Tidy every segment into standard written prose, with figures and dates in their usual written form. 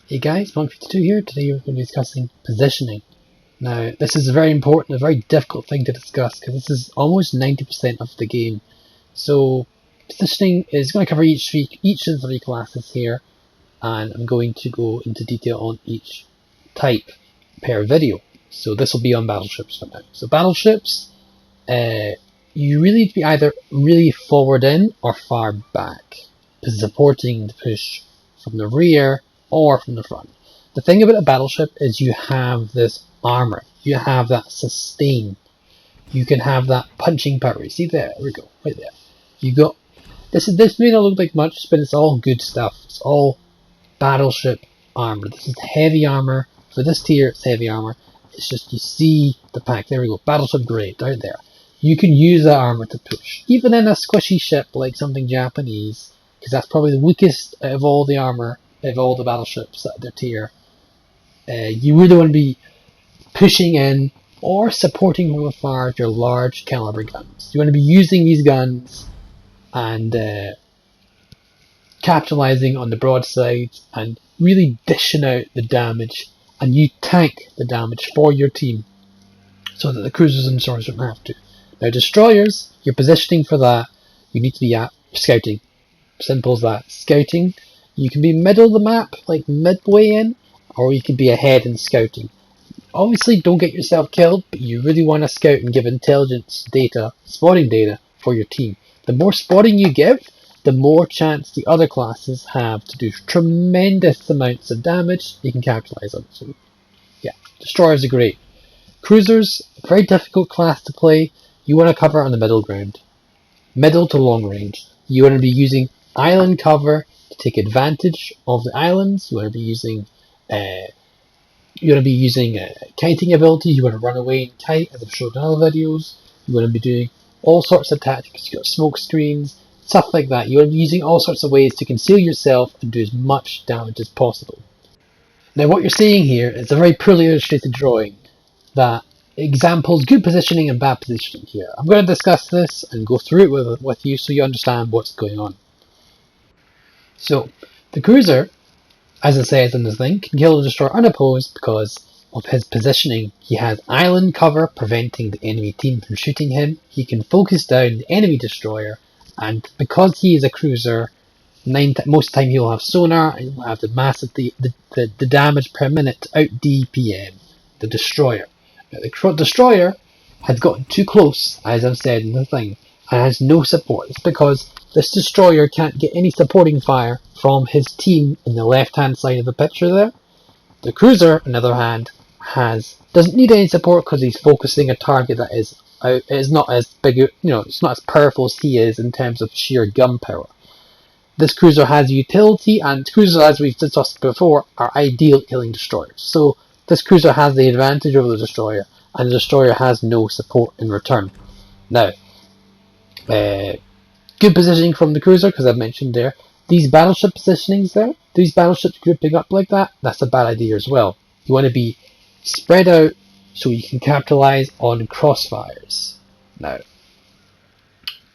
Hey guys, Monk52 here. Today we're going to be discussing positioning. Now, this is a very important, a very difficult thing to discuss because this is almost 90% of the game. So, positioning is going to cover each of the three classes here, and I'm going to go into detail on each type per video. So this will be on battleships for now. So battleships, you really need to be either really forward in or far back, supporting the push from the rear or from the front. The thing about a battleship is you have this armor, you have that sustain, you can have that punching power. See there we go, right there. You got this may not look like much, but it's all good stuff. It's all battleship armor. This is heavy armor. For this tier, it's heavy armor. It's just you see the pack. There we go. Battleship grade right there. You can use that armor to push, even in a squishy ship like something Japanese, because that's probably the weakest out of all the armor of all the battleships at their tier. You really want to be pushing in or supporting from afar with your large caliber guns. You want to be using these guns and capitalizing on the broadsides and really dishing out the damage, and you tank the damage for your team so that the cruisers and destroyers don't have to. Now destroyers, you're positioning for that, you need to be at scouting. Simple as that. Scouting, you can be middle of the map, like midway in, or you can be ahead in scouting. Obviously don't get yourself killed, but you really want to scout and give intelligence data, spotting data for your team. The more spotting you give, the more chance the other classes have to do tremendous amounts of damage you can capitalize on. So yeah, destroyers are great. Cruisers, a very difficult class to play. You want to cover on the middle ground. Middle to long range. You want to be using island cover to take advantage of the islands. You want to be using kiting abilities. You want to run away and kite, as I've showed in other videos. You want to be doing all sorts of tactics. You've got smoke screens, stuff like that. You want to be using all sorts of ways to conceal yourself and do as much damage as possible. Now what you're seeing here is a very poorly illustrated drawing that examples good positioning and bad positioning here. I'm going to discuss this and go through it with you so you understand what's going on. So, the cruiser, as it says in this thing, can kill the destroyer unopposed because of his positioning. He has island cover preventing the enemy team from shooting him. He can focus down the enemy destroyer, and because he is a cruiser, most of the time he'll have sonar and he'll have the damage per minute to out DPM the destroyer. Now, the destroyer has gotten too close, as I've said in the thing, and has no support. It's because this destroyer can't get any supporting fire from his team in the left hand side of the picture there. The cruiser, on the other hand, doesn't need any support because he's focusing a target that is not as big, it's not as powerful as he is in terms of sheer gun power. This cruiser has utility, and cruisers, as we've discussed before, are ideal at killing destroyers. So this cruiser has the advantage over the destroyer, and the destroyer has no support in return. Now, good positioning from the cruiser, because I've mentioned there. These battleship positionings there, these battleships grouping up like that, that's a bad idea as well. You want to be spread out so you can capitalize on crossfires. Now,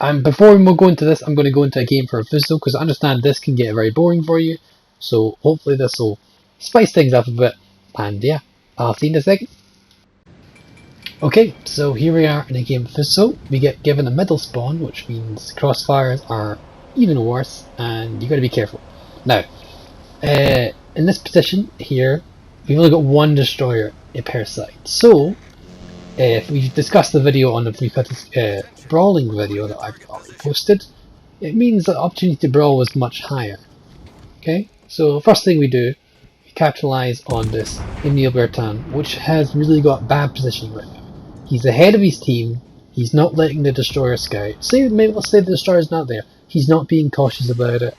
and before we go into this, I'm going to go into a game for a Fizzle, because I understand this can get very boring for you. So hopefully this will spice things up a bit. And yeah, I'll see you in a second. Okay, so here we are in a game of Fizzle. We get given a middle spawn, which means crossfires are even worse, and you've got to be careful. Now, in this position here, we've only got one destroyer per side. So, if we discussed the video on the brawling video that I've posted, it means that the opportunity to brawl was much higher. Okay, so first thing we do, we capitalize on this Emil Bertin, which has really got bad positioning right now. He's ahead of his team. He's not letting the destroyer scout. Let's say the destroyer's not there. He's not being cautious about it,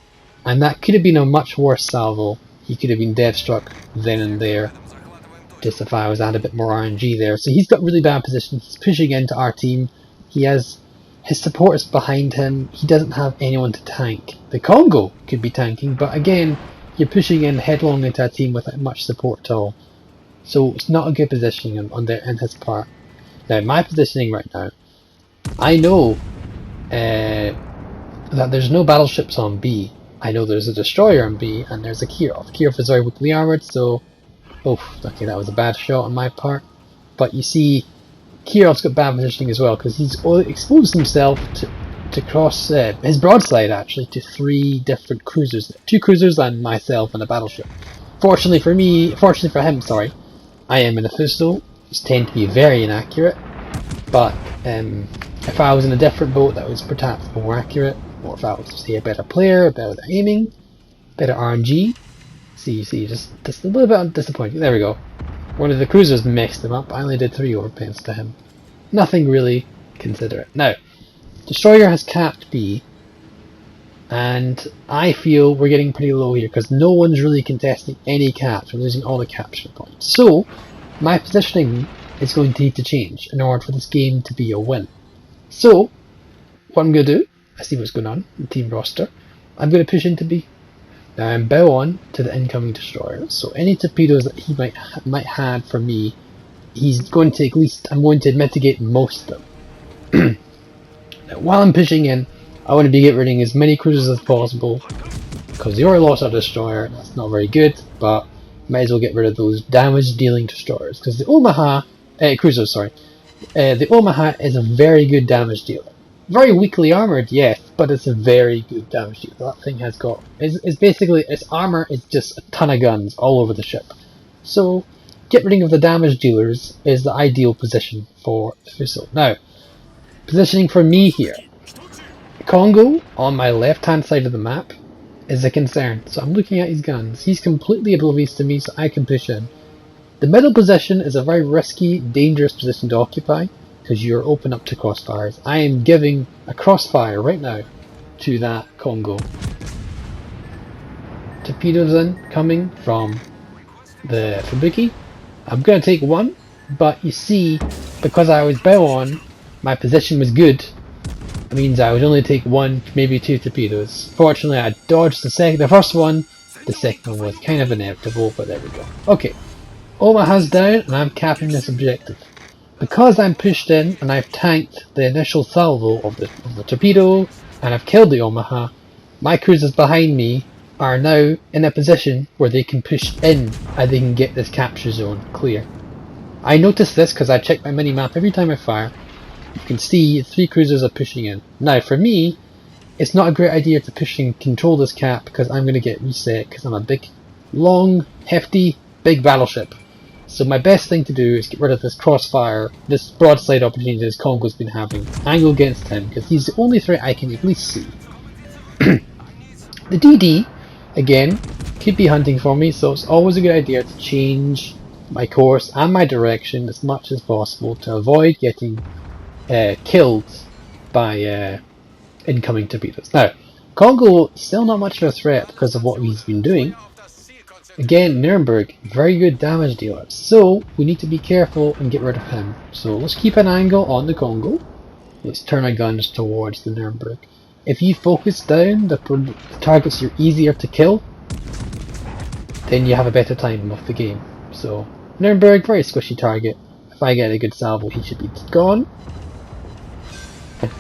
and that could have been a much worse salvo. He could have been death struck then and there, just if I was at a bit more RNG there. So he's got really bad position. He's pushing into our team. His support is behind him. He doesn't have anyone to tank. The Congo could be tanking, but again, you're pushing in headlong into a team without much support at all. So it's not a good positioning in his part. Now, my positioning right now, I know that there's no battleships on B, I know there's a destroyer on B, and there's a Kirov. Kirov is very weakly armoured, so... Oh, okay, that was a bad shot on my part. But you see, Kirov's got bad positioning as well, because he's exposed himself to cross his broadside, actually, to 3 different cruisers. 2 cruisers and myself and a battleship. Fortunately for him, sorry, I am in a Fuso, which tend to be very inaccurate, but if I was in a different boat that was perhaps more accurate, or if I was, say, a better player, better aiming, better RNG, see, just a little bit disappointing. There we go. One of the cruisers messed him up. I only did 3 overpens to him. Nothing really considerate. Now, Destroyer has capped B, and I feel we're getting pretty low here because no one's really contesting any caps. We're losing all the capture points. So, my positioning is going to need to change in order for this game to be a win. So, what I'm going to do, I see what's going on in team roster. I'm going to push into B. Now I'm bow on to the incoming destroyer, so any torpedoes that he might have for me, he's going to I'm going to mitigate most of them. Now, while I'm pushing in, I want to be getting rid of as many cruisers as possible, because they already lost our destroyer. That's not very good, but might as well get rid of those damage dealing destroyers, because the Omaha cruiser, sorry, the Omaha is a very good damage dealer. Very weakly armoured, yes, but it's a very good damage dealer. That thing has got... It's basically, its armour is just a ton of guns all over the ship. So, get rid of the damage dealers is the ideal position for Fuso. Now, positioning for me here. Congo, on my left-hand side of the map, is a concern. So I'm looking at his guns. He's completely oblivious to me, so I can push in. The middle position is a very risky, dangerous position to occupy, because you're open up to crossfires. I am giving a crossfire right now to that Congo. Torpedoes in, coming from the Fubuki. I'm going to take one, but you see, because I was bow on, my position was good. It means I would only take 1, maybe 2 torpedoes. Fortunately, I dodged the first one. The second one was kind of inevitable, but there we go. Okay, Omaha's down, and I'm capping this objective. Because I'm pushed in and I've tanked the initial salvo of the torpedo and I've killed the Omaha, my cruisers behind me are now in a position where they can push in and they can get this capture zone clear. I notice this because I check my mini-map every time I fire. You can see 3 cruisers are pushing in. Now for me, it's not a great idea to push and control this cap because I'm going to get reset because I'm a big, long, hefty, big battleship. So my best thing to do is get rid of this crossfire, this broadside opportunity this Congo's been having. Angle against him, because he's the only threat I can at least see. The DD, again, could be hunting for me, so it's always a good idea to change my course and my direction as much as possible to avoid getting killed by incoming torpedoes. Now, Congo, still not much of a threat because of what he's been doing. Again, Nuremberg, very good damage dealer, so we need to be careful and get rid of him. So let's keep an angle on the Congo. Let's turn our guns towards the Nuremberg. If you focus down the targets you're easier to kill, then you have a better time of the game. So Nuremberg, very squishy target. If I get a good salvo, he should be gone.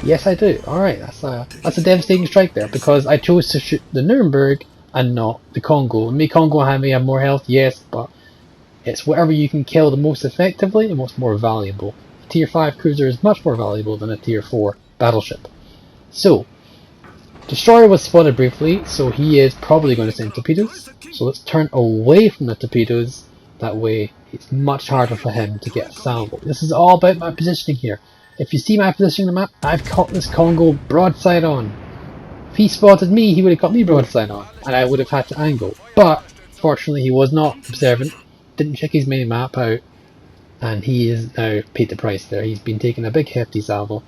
Yes, I do. Alright, that's a devastating strike there, because I chose to shoot the Nuremberg and not the Congo. May Congo have more health, yes, but it's whatever you can kill the most effectively and what's more valuable. A tier 5 cruiser is much more valuable than a tier 4 battleship. So, Destroyer was spotted briefly, so he is probably going to send torpedoes. So let's turn away from the torpedoes, that way it's much harder for him to get a salvo. This is all about my positioning here. If you see my positioning on the map, I've caught this Congo broadside on. If he spotted me, he would have got me broadside on, and I would have had to angle. But, fortunately, he was not observant, didn't check his mini-map out, and he is now paid the price there. He's been taking a big hefty salvo.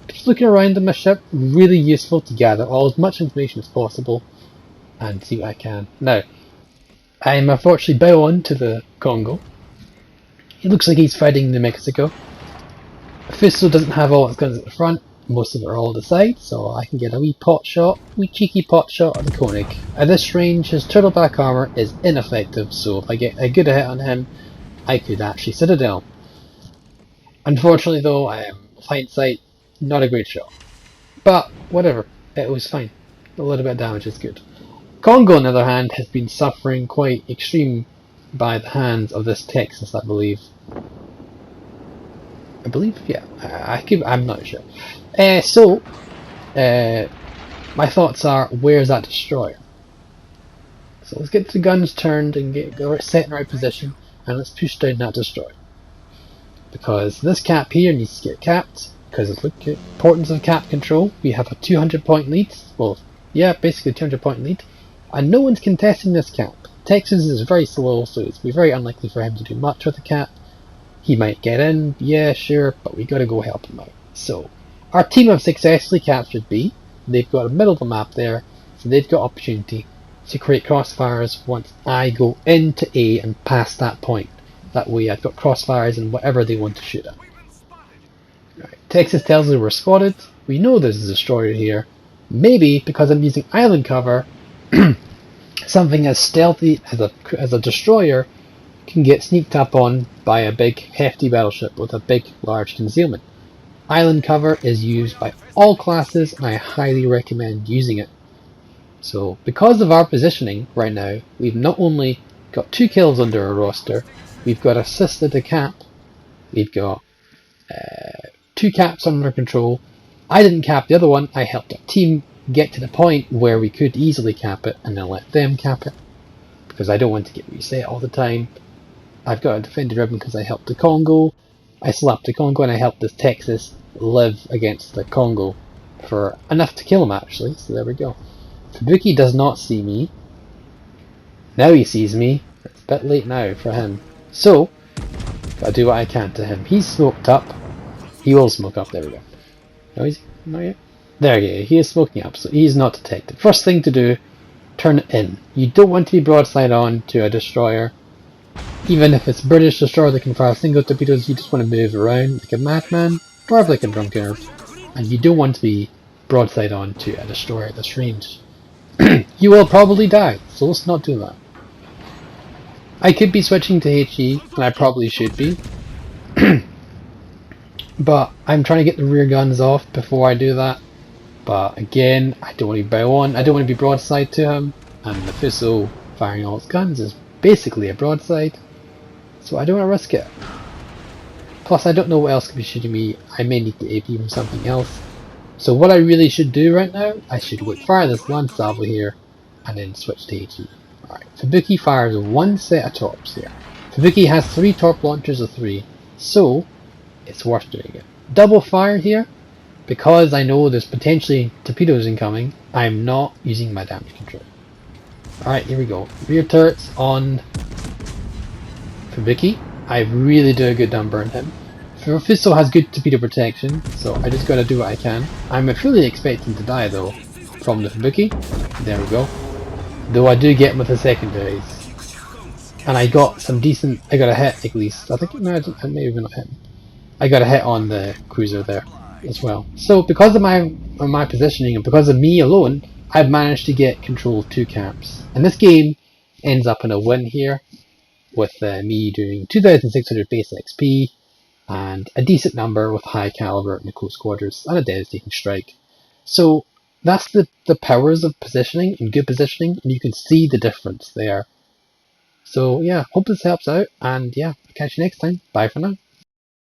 Just looking around on my ship, really useful to gather all as much information as possible, and see what I can. Now, I'm unfortunately bow on to the Congo. It looks like he's fighting New Mexico. Fuso doesn't have all its guns at the front. Most of it are all to the side, so I can get a wee cheeky pot shot at the Koenig. At this range, his turtleback armour is ineffective, so if I get a good hit on him, I could actually Citadel. Unfortunately though, with hindsight, not a great shot. But, whatever, it was fine. A little bit of damage is good. Congo, on the other hand, has been suffering quite extreme by the hands of this Texas, I believe. Yeah. I'm not sure. My thoughts are, where's that destroyer? So let's get the guns turned and go set in the right position, and let's push down that destroyer. Because this cap here needs to get capped, because of the importance of cap control. We have a 200 point lead, well, yeah, basically 200 point lead, and no one's contesting this cap. Texas is very slow, so it's very unlikely for him to do much with the cap. He might get in, yeah, sure, but we gotta go help him out. So, our team have successfully captured B. They've got a middle of the map there, so they've got opportunity to create crossfires once I go into A and past that point. That way I've got crossfires and whatever they want to shoot at. Right. Texas tells us we're spotted. We know there's a destroyer here. Maybe because I'm using island cover, something as stealthy as a destroyer can get sneaked up on by a big hefty battleship with a big large concealment. Island cover is used by all classes and I highly recommend using it. So because of our positioning right now, we've not only got 2 kills under our roster, we've got assisted a cap, we've got 2 caps under control. I didn't cap the other one, I helped our team get to the point where we could easily cap it and then let them cap it, because I don't want to get reset all the time. I've got a defended ribbon because I helped the Congo, I slapped the Congo and I helped this Texas live against the Congo for enough to kill him actually, so there we go. Fubuki does not see me. Now he sees me. It's a bit late now for him. So, gotta do what I can to him. He's smoked up. He will smoke up, there we go. No, is he? Not yet? There you go, he is smoking up, so he's not detected. First thing to do, turn it in. You don't want to be broadside on to a destroyer. Even if it's British destroyer that can fire single torpedoes, you just want to move around like a madman, drive like a drunkard, and you don't want to be broadside on to a destroyer at this range. You will probably die, so let's not do that. I could be switching to HE, and I probably should be. But I'm trying to get the rear guns off before I do that. But again, I don't want to bow on, I don't want to be broadside to him, and the Fuso firing all its guns is basically a broadside, so I don't want to risk it. Plus I don't know what else could be shooting me, I may need the AP from something else. So what I really should do right now, I should fire this land salvo here, and then switch to HE. Alright, Fubuki fires 1 set of torps here. Fubuki has 3 torp launchers of 3, so it's worth doing it. Double fire here, because I know there's potentially torpedoes incoming, I'm not using my damage control. Alright, here we go. Rear turrets on Fubuki. I really do a good number on him. Fuso has good torpedo protection, so I just gotta do what I can. I'm fully expecting to die though from the Fubuki. There we go. Though I do get him with the secondaries. And I got some decent, I got a hit at least. I think, no, I may have not hit him. I got a hit on the cruiser there as well. So because of my positioning and because of me alone, I've managed to get control of 2 caps. And this game ends up in a win here, with me doing 2,600 base XP, and a decent number with high caliber in the close quarters, and a devastating strike. So that's the powers of positioning and good positioning, and you can see the difference there. So yeah, hope this helps out, and yeah, I'll catch you next time. Bye for now.